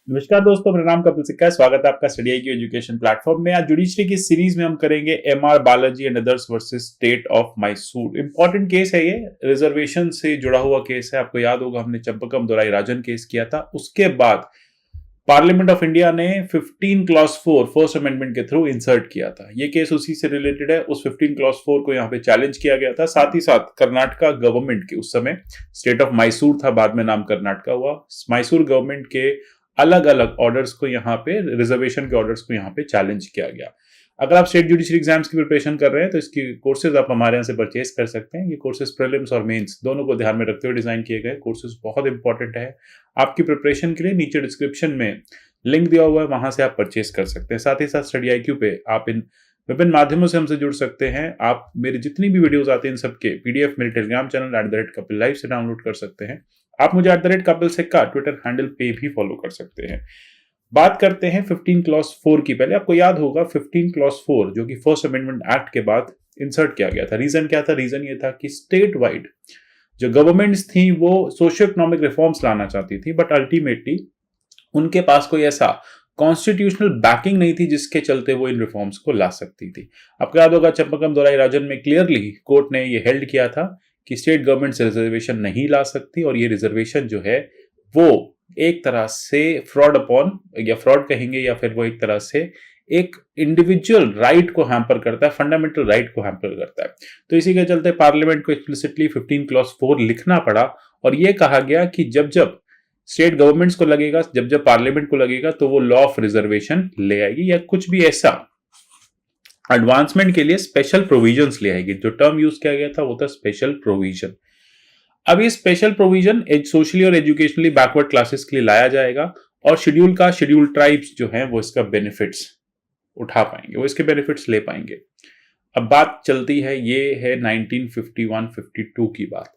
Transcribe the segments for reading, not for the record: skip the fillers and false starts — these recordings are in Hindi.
नमस्कार दोस्तों, मेरा नाम कपिल सिक्का है। स्वागत है आपका स्टडी IQ एजुकेशन प्लेटफॉर्म में। आज जुडिशरी की सीरीज में हम करेंगे MR Balaji and others versus state of Mysore. Important case है ये, रिजर्वेशन से जुड़ा हुआ केस है। आपको याद होगा हमने चंपकम दोराई राजन केस किया था। उसके बाद पार्लियामेंट ऑफ इंडिया ने 15 क्लॉज 4 फर्स्ट अमेंडमेंट के थ्रू इंसर्ट किया था। ये केस उसी से रिलेटेड है। उस 15 क्लॉज 4 को यहाँ पे चैलेंज किया गया था। साथ ही साथ कर्नाटका गवर्नमेंट के, उस समय स्टेट ऑफ मैसूर था, बाद में नाम कर्नाटका हुआ, मैसूर गवर्नमेंट के अलग अलग ऑर्डर्स को यहाँ पे, रिजर्वेशन के ऑर्डर्स को यहाँ पे चैलेंज किया गया। अगर आप स्टेट जुडिशरी एग्जाम्स की प्रिपरेशन कर रहे हैं तो इसकी कोर्सेज आप हमारे यहाँ से परचेज कर सकते हैं। ये कोर्सेज प्रीलिम्स और मेंस दोनों को ध्यान में रखते हुए डिजाइन किए गए कोर्सेज बहुत इंपॉर्टेंट है आपकी प्रिपरेशन के लिए। नीचे डिस्क्रिप्शन में लिंक दिया हुआ है, वहां से आप परचेज कर सकते हैं। साथ ही साथ स्टडी IQ पे आप इन विभिन्न माध्यमों से हमसे जुड़ सकते हैं। आप मेरे जितनी भी वीडियोस आते हैं इन सबके PDF मेरे टेलीग्राम चैनल @कपिल लाइव से डाउनलोड कर सकते हैं। आप मुझे @कपिल सिक्का ट्विटर हैंडल पे भी फॉलो कर सकते हैं। बात करते हैं 15 क्लॉज 4 की। पहले आपको याद होगा 15 क्लॉज 4 जो कि फर्स्ट अमेंडमेंट एक्ट के बाद इंसर्ट किया गया था। रीजन क्या था? रीजन ये था कि स्टेट वाइड जो गवर्नमेंट्स थी वो सोशियो इकोनॉमिक रिफॉर्म्स लाना चाहती थी, बट अल्टीमेटली उनके पास कोई ऐसा कॉन्स्टिट्यूशनल बैकिंग नहीं थी जिसके चलते वो इन रिफॉर्म्स को ला सकती थी। आपको याद होगा चंपकम दोराई राजन में क्लियरली कोर्ट ने ये हेल्ड किया था कि स्टेट गवर्नमेंट से रिजर्वेशन नहीं ला सकती, और ये रिजर्वेशन जो है वो एक तरह से फ्रॉड अपॉन, या फ्रॉड कहेंगे, या फिर वो एक तरह से एक इंडिविजुअल राइट को हैम्पर करता है, फंडामेंटल राइट को हैम्पर करता है। तो इसी के चलते पार्लियामेंट को एक्सप्लिसिटली 15 क्लॉज 4 लिखना पड़ा, और ये कहा गया कि जब जब स्टेट गवर्नमेंट्स को लगेगा, जब जब पार्लियामेंट को लगेगा, तो वो लॉ ऑफ रिजर्वेशन ले आएगी, या कुछ भी ऐसा एडवांसमेंट के लिए स्पेशल प्रोविजंस ले आएगी। जो टर्म यूज किया गया था वो था स्पेशल प्रोविजन। अब ये स्पेशल प्रोविजन सोशली और एजुकेशनली बैकवर्ड क्लासेस के लिए लाया जाएगा, और शेड्यूल ट्राइब्स जो हैं वो इसका बेनिफिट्स उठा पाएंगे, वो इसके बेनिफिट्स ले पाएंगे। अब बात चलती है, ये है 1951-52 की बात।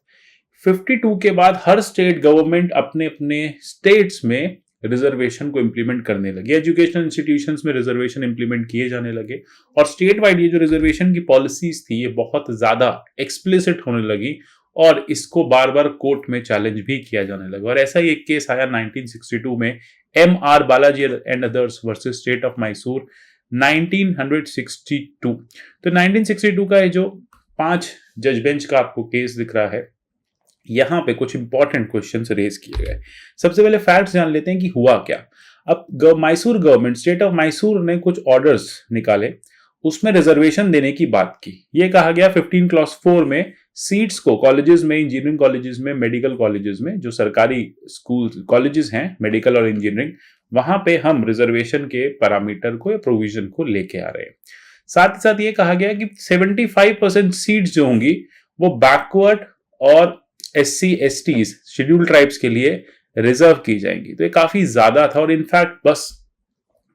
52 के बाद हर स्टेट गवर्नमेंट अपने अपने स्टेट्स में रिजर्वेशन को इंप्लीमेंट करने लगे। एजुकेशनल इंस्टीट्यूशंस में रिजर्वेशन इंप्लीमेंट किए जाने लगे, और स्टेट वाइड ये जो रिजर्वेशन की पॉलिसीज थी ये बहुत ज्यादा एक्सप्लिसिट होने लगी, और इसको बार बार कोर्ट में चैलेंज भी किया जाने लगा। और ऐसा ही एक केस आया 1962 में, MR Balaji and others versus state of Mysore, 1962। तो 1962 का ये जो 5 जज बेंच का आपको केस दिख रहा है, यहां पे कुछ इंपॉर्टेंट क्वेश्चंस रेज किए गए। सबसे पहले फैक्ट्स जान लेते हैं कि हुआ क्या। अब Mysore government, state of Mysore ने कुछ ऑर्डर्स निकाले, उसमें रिजर्वेशन देने की बात की। यह कहा गया 15 क्लॉज 4 में सीट्स को कॉलेजेस में, इंजीनियरिंग कॉलेजेस में, मेडिकल कॉलेजेस में, जो सरकारी स्कूल कॉलेजेस हैं मेडिकल और इंजीनियरिंग, वहां पे हम रिजर्वेशन के पैरामीटर को या प्रोविजन को लेके आ रहे हैं। साथ ही साथ ये कहा गया कि 75% सीट्स जो होंगी वो बैकवर्ड और SC STs शेड्यूल ट्राइब्स के लिए रिजर्व की जाएंगी। तो ये काफी ज्यादा था, और इनफैक्ट बस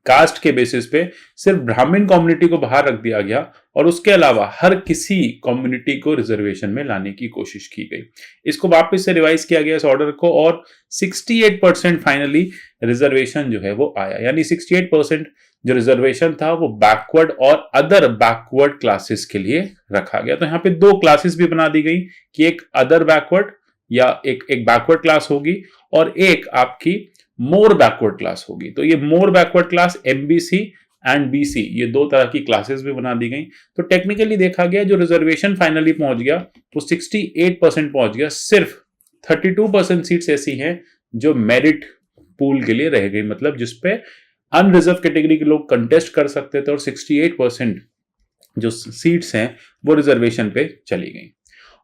कास्ट के बेसिस पे सिर्फ ब्राह्मण कम्युनिटी को बाहर रख दिया गया, और उसके अलावा हर किसी कम्युनिटी को रिजर्वेशन में लाने की कोशिश की गई। इसको वापस से रिवाइज किया गया इस ऑर्डर को, और 68% फाइनली रिजर्वेशन जो है वो आया। यानी 68% जो रिजर्वेशन था वो बैकवर्ड और अदर बैकवर्ड क्लासेस के लिए रखा गया। तो यहाँ पे 2 क्लासेस भी बना दी गई कि एक अदर बैकवर्ड या एक बैकवर्ड क्लास होगी, और एक आपकी मोर बैकवर्ड क्लास होगी। तो ये more backward class MBC and BC, ये 2 तरह की क्लासेस भी बना दी गई। तो टेक्निकली देखा गया जो रिजर्वेशन फाइनली पहुंच गया वो 68% पहुंच गया। सिर्फ 32% सीट्स ऐसी हैं जो मेरिट पूल के लिए रह गई, मतलब जिसपे अनरिजर्व कैटेगरी के लोग कंटेस्ट कर सकते थे, और 68% जो सीट्स हैं वो रिजर्वेशन पे चली गई।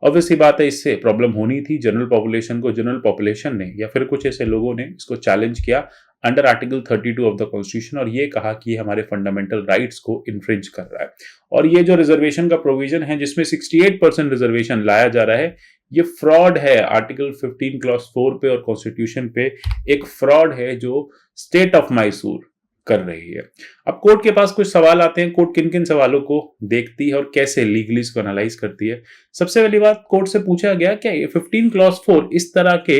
ऑब्वियसली बात है, इससे प्रॉब्लम होनी थी जनरल पॉपुलेशन को। जनरल पॉपुलेशन ने या फिर कुछ ऐसे लोगों ने इसको चैलेंज किया under article 32 of the constitution, और ये कहा कि हमारे फंडामेंटल राइट्स को इन्फ्रिंज कर रहा है। और ये जो रिजर्वेशन का प्रोविजन है जिसमें 68% रिजर्वेशन लाया जा रहा है, ये फ्रॉड है आर्टिकल 15 क्लॉज 4 पे और कॉन्स्टिट्यूशन पे। एक फ्रॉड है जो स्टेट ऑफ मैसूर कर रही है। अब कोर्ट के पास कुछ सवाल आते हैं, कोर्ट किन किन सवालों को देखती है और कैसे लीगली इसको एनालाइज करती है। सबसे पहली बात, कोर्ट से पूछा गया क्या ये 15 क्लॉज 4 इस तरह के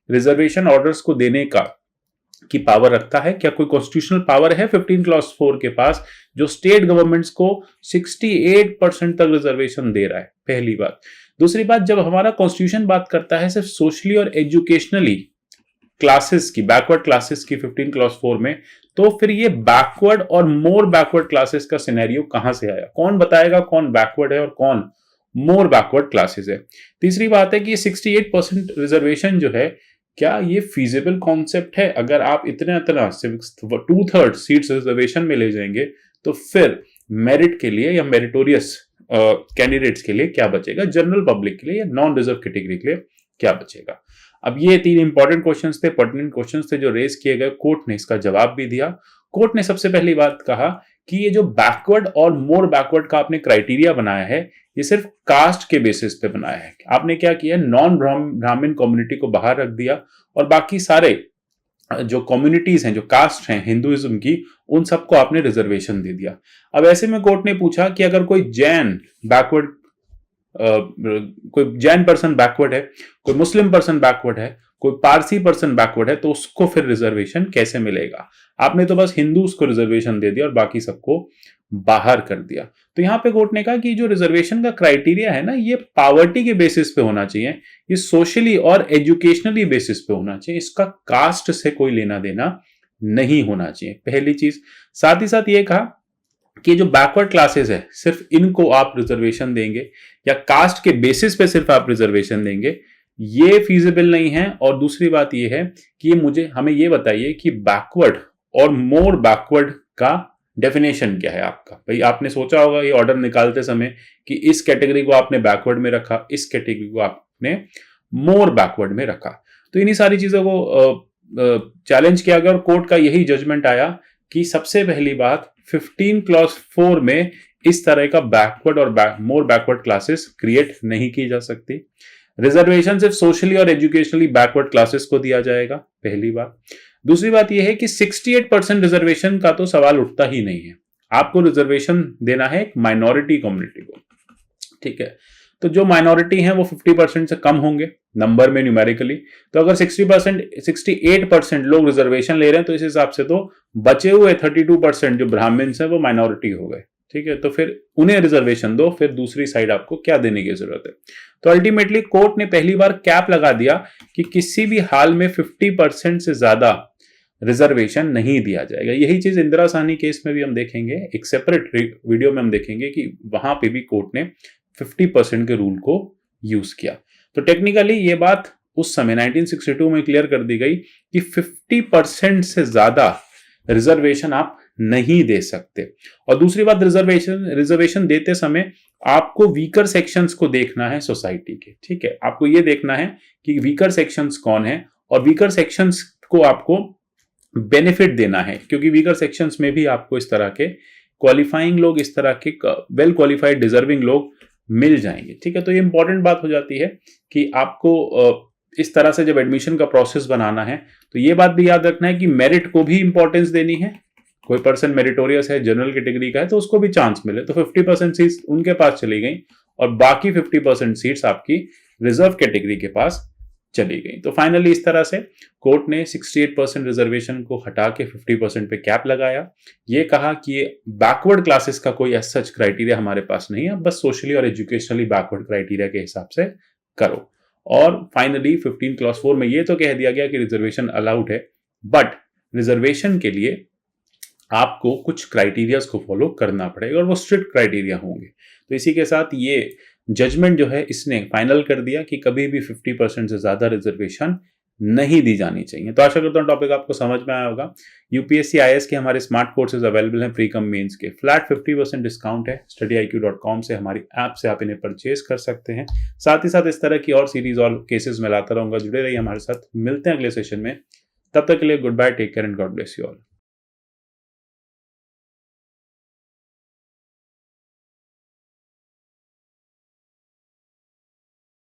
रिजर्वेशन ऑर्डर्स को देने का की पावर रखता है? क्या कोई कॉन्स्टिट्यूशनल पावर है 15 क्लॉज 4 के पास जो स्टेट गवर्नमेंट्स को 68% तक रिजर्वेशन दे रहा है? पहली बात। दूसरी बात, जब हमारा कॉन्स्टिट्यूशन बात करता है सिर्फ सोशली और एजुकेशनली क्लासेस की, बैकवर्ड क्लासेस की 15 क्लॉज 4 में, तो फिर ये बैकवर्ड और मोर बैकवर्ड क्लासेस का सिनेरियो कहां से आया? कौन बताएगा कौन बैकवर्ड है और कौन मोर बैकवर्ड क्लासेस है? तीसरी बात है कि 68% रिजर्वेशन जो है, क्या ये फीजिबल कॉन्सेप्ट है? अगर आप इतना 2/3 सीट्स रिजर्वेशन में ले जाएंगे तो फिर मेरिट के लिए या मेरिटोरियस कैंडिडेट्स के लिए क्या बचेगा? जनरल पब्लिक के लिए या नॉन रिजर्व कैटेगरी के लिए क्या बचेगा? अब ये 3 इंपॉर्टेंट क्वेश्चंस थे, पर्टिनेंट क्वेश्चंस थे जो रेज किए गए। कोर्ट ने इसका जवाब भी दिया। कोर्ट ने सबसे पहली बात कहा कि ये जो बैकवर्ड और मोर बैकवर्ड का आपने क्राइटेरिया बनाया है, ये सिर्फ कास्ट के बेसिस पे बनाया है। आपने क्या किया? नॉन ब्राह्मण कम्युनिटी को बाहर रख दिया और बाकी सारे जो कम्युनिटीज हैं, जो कास्ट हैं हिंदुइज्म की, उन सबको आपने रिजर्वेशन दे दिया। अब ऐसे में कोर्ट ने पूछा कि अगर कोई जैन बैकवर्ड, कोई जैन पर्सन बैकवर्ड है, कोई मुस्लिम पर्सन बैकवर्ड है, कोई पारसी पर्सन बैकवर्ड है, तो उसको फिर रिजर्वेशन कैसे मिलेगा? आपने तो बस हिंदूज को रिजर्वेशन दे दिया और बाकी सबको बाहर कर दिया। तो यहां पे कोर्ट ने कहा कि जो रिजर्वेशन का क्राइटेरिया है ना, ये पावर्टी के बेसिस पे होना चाहिए, ये सोशली और एजुकेशनली बेसिस पे होना चाहिए, इसका कास्ट से कोई लेना देना नहीं होना चाहिए, पहली चीज। साथ ही साथ ये कहा कि जो बैकवर्ड क्लासेस है, सिर्फ इनको आप रिजर्वेशन देंगे या कास्ट के बेसिस पे सिर्फ आप रिजर्वेशन देंगे, ये फीजिबल नहीं है। और दूसरी बात ये है कि हमें ये बताइए कि बैकवर्ड और मोर बैकवर्ड का डेफिनेशन क्या है आपका? भाई आपने सोचा होगा ये ऑर्डर निकालते समय कि इस कैटेगरी को आपने बैकवर्ड में रखा, इस कैटेगरी को आपने मोर बैकवर्ड में रखा। तो इन्हीं सारी चीजों को चैलेंज किया गया और कोर्ट का यही जजमेंट आया कि सबसे पहली बात, 15 क्लॉज 4 में इस तरह का बैकवर्ड और मोर बैकवर्ड क्लासेस क्रिएट नहीं की जा सकती। रिजर्वेशन सिर्फ सोशली और एजुकेशनली बैकवर्ड क्लासेस को दिया जाएगा, पहली बात। दूसरी बात यह है कि 68% रिजर्वेशन का तो सवाल उठता ही नहीं है। आपको रिजर्वेशन देना है एक माइनॉरिटी कम्युनिटी को, ठीक है? तो जो माइनॉरिटी है वो 50% से कम होंगे नंबर में, न्यूमेरिकली। तो अगर 68% लोग रिजर्वेशन ले रहे हैं, तो इस हिसाब से तो बचे हुए 32% जो ब्राह्मण्स हैं वो माइनॉरिटी हो गए, ठीक है? तो फिर उन्हें रिजर्वेशन दो, फिर दूसरी साइड आपको क्या देने की जरूरत है? तो अल्टीमेटली कोर्ट ने पहली बार कैप लगा दिया कि किसी भी हाल में 50% से ज्यादा रिजर्वेशन नहीं दिया जाएगा। यही चीज इंदिरा साहनी केस में भी हम देखेंगे, एक सेपरेट वीडियो में हम देखेंगे कि वहां पे भी कोर्ट ने 50% के रूल को यूज किया। तो टेक्निकली ये बात उस समय 1962 में क्लियर कर दी गई कि 50% से ज्यादा रिजर्वेशन आप नहीं दे सकते। और दूसरी बात, रिजर्वेशन देते समय आपको वीकर सेक्शंस को देखना है सोसाइटी के, ठीक है? आपको ये देखना है कि वीकर सेक्शंस कौन है और वीकर सेक्शंस को आपको बेनिफिट देना है, क्योंकि वीकर सेक्शंस में भी आपको इस तरह के क्वालिफाइंग लोग, इस तरह के वेल क्वालिफाइड डिजर्विंग लोग मिल जाएंगे, ठीक है? तो ये इंपॉर्टेंट बात हो जाती है कि आपको इस तरह से जब एडमिशन का प्रोसेस बनाना है तो ये बात भी याद रखना है कि मेरिट को भी इंपॉर्टेंस देनी है। कोई पर्सन मेरिटोरियस है, जनरल कैटेगरी का है, तो उसको भी चांस मिले। तो 50% सीट्स उनके पास चली गई और बाकी 50% सीट्स आपकी रिजर्व कैटेगरी के पास चली गई। तो फाइनली इस तरह से कोर्ट ने 68% रिजर्वेशन को हटा के 50% पे कैप लगाया। ये कहा कि ये बैकवर्ड क्लासेस का कोई एज सच क्राइटेरिया हमारे पास नहीं है, बस सोशली और एजुकेशनली बैकवर्ड क्राइटेरिया के हिसाब से करो। और फाइनली 15 क्लॉज 4 में ये तो कह दिया गया कि रिजर्वेशन अलाउड है, बट रिजर्वेशन के लिए आपको कुछ क्राइटेरियाज को फॉलो करना पड़ेगा और वो स्ट्रिक्ट क्राइटेरिया होंगे। तो इसी के साथ ये जजमेंट जो है इसने फाइनल कर दिया कि कभी भी 50% से ज्यादा रिजर्वेशन नहीं दी जानी चाहिए। तो आशा करता हूं टॉपिक आपको समझ में आया होगा। यूपीएससी आईएएस के हमारे स्मार्ट कोर्सेज अवेलेबल हैं, प्री कम मेंस के। फ्लैट 50% डिस्काउंट है। studyIQ.com से, हमारी ऐप से आप इन्हें परचेज कर सकते हैं। साथ ही साथ इस तरह की और सीरीज और केसेस में लाता रहूंगा। जुड़े रहिए हमारे साथ। मिलते हैं अगले सेशन में। तब तक के लिए goodbye, take care and God bless you all.